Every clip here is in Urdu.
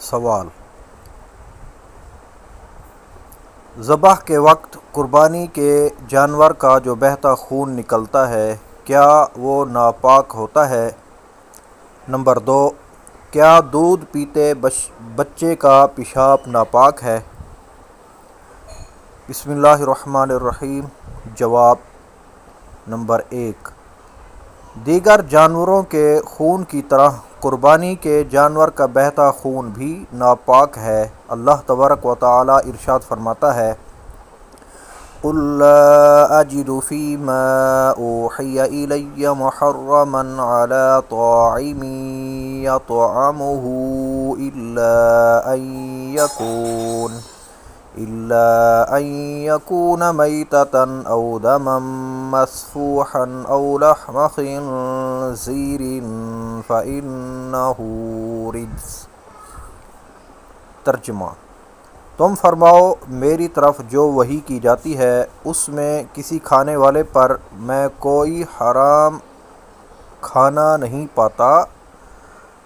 سوال: ذبح کے وقت قربانی کے جانور کا جو بہتا خون نکلتا ہے کیا وہ ناپاک ہوتا ہے؟ نمبر 2، کیا دودھ پیتے بچے کا پیشاب ناپاک ہے؟ بسم اللہ الرحمن الرحیم۔ جواب: نمبر 1، دیگر جانوروں کے خون کی طرح قربانی کے جانور کا بہتا خون بھی ناپاک ہے۔ اللہ تبارک و تعالی ارشاد فرماتا ہے: قُل لَّا أَجِدُ فِي مَا أُوحِيَ إِلَيَّ مُحَرَّمًا عَلَىٰ طَاعِمٍ يَطْعَمُهُ إِلَّا أَن يَكُونَ مَيْتَةً أَوْ دَمًا مَّسْفُوحًا أَوْ لَحْمَ خِنزِيرٍ فَإِنَّهُ رِجْسٌ۔ ترجمہ: تم فرماؤ میری طرف جو وحی کی جاتی ہے اس میں کسی کھانے والے پر میں کوئی حرام کھانا نہیں پاتا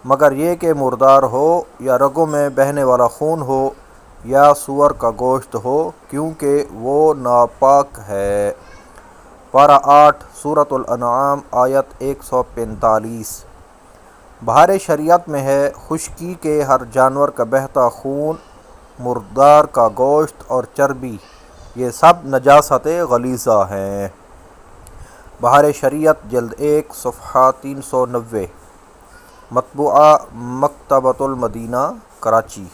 مگر یہ کہ مردار ہو یا رگوں میں بہنے والا خون ہو یا سور کا گوشت ہو کیونکہ وہ ناپاک ہے۔ پارہ 8 سورۃ الانعام آیت 145۔ بہار شریعت میں ہے خشکی کے ہر جانور کا بہتا خون، مردار کا گوشت اور چربی یہ سب نجاست غلیظہ ہیں۔ بہار شریعت جلد 1 صفحہ 390، مطبوعہ مکتبۃ المدینہ کراچی۔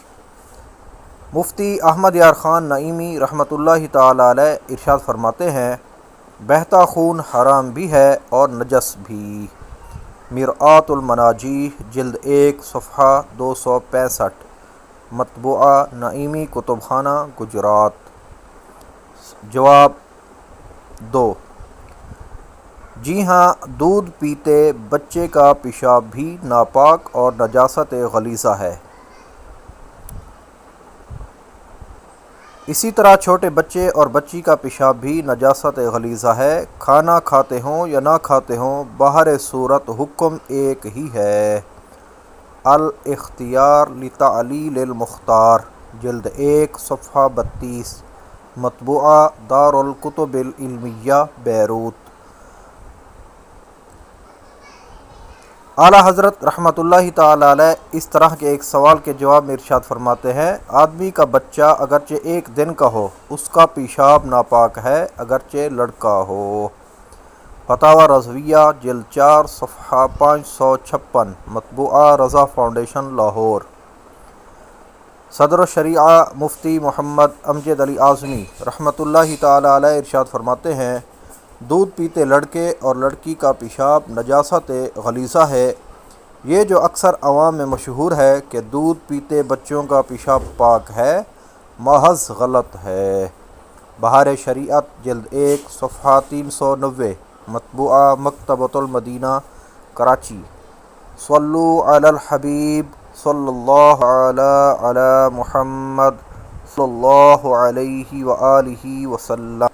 مفتی احمد یار خان نعیمی رحمۃ اللہ تعالی علیہ ارشاد فرماتے ہیں: بہتا خون حرام بھی ہے اور نجس بھی۔ مرآۃ المناجیح جلد 1 صفحہ 265، مطبوعہ نعیمی کتب خانہ گجرات۔ جواب: 2، جی ہاں، دودھ پیتے بچے کا پیشاب بھی ناپاک اور نجاست غلیظہ ہے۔ اسی طرح چھوٹے بچے اور بچی کا پیشاب بھی نجاست غلیظہ ہے۔ کھانا کھاتے ہوں یا نہ کھاتے ہوں بہر صورت حکم ایک ہی ہے۔ الاختیار لتعلیل المختار جلد 1 صفحہ 32، مطبوعہ دارالکتب العلمیہ بیروت۔ اعلیٰ حضرت رحمۃ اللہ تعالی علیہ اس طرح کے ایک سوال کے جواب میں ارشاد فرماتے ہیں: آدمی کا بچہ اگرچہ 1 دن کا ہو اس کا پیشاب ناپاک ہے اگرچہ لڑکا ہو۔ فتاوی رضویہ جلد 4 صفحہ 556، مطبوعہ رضا فاؤنڈیشن لاہور۔ صدر الشریعہ مفتی محمد امجد علی اعظمی رحمۃ اللہ تعالی علیہ ارشاد فرماتے ہیں: دودھ پیتے لڑکے اور لڑکی کا پیشاب نجاست غلیظہ ہے۔ یہ جو اکثر عوام میں مشہور ہے کہ دودھ پیتے بچوں کا پیشاب پاک ہے، محض غلط ہے۔ بہار شریعت جلد 1 صفحہ 390، مطبوعہ مکتبۃ المدینہ کراچی۔ صلو علی الحبیب صلی اللہ علی محمد صلی اللہ علیہ وآلہ وسلم۔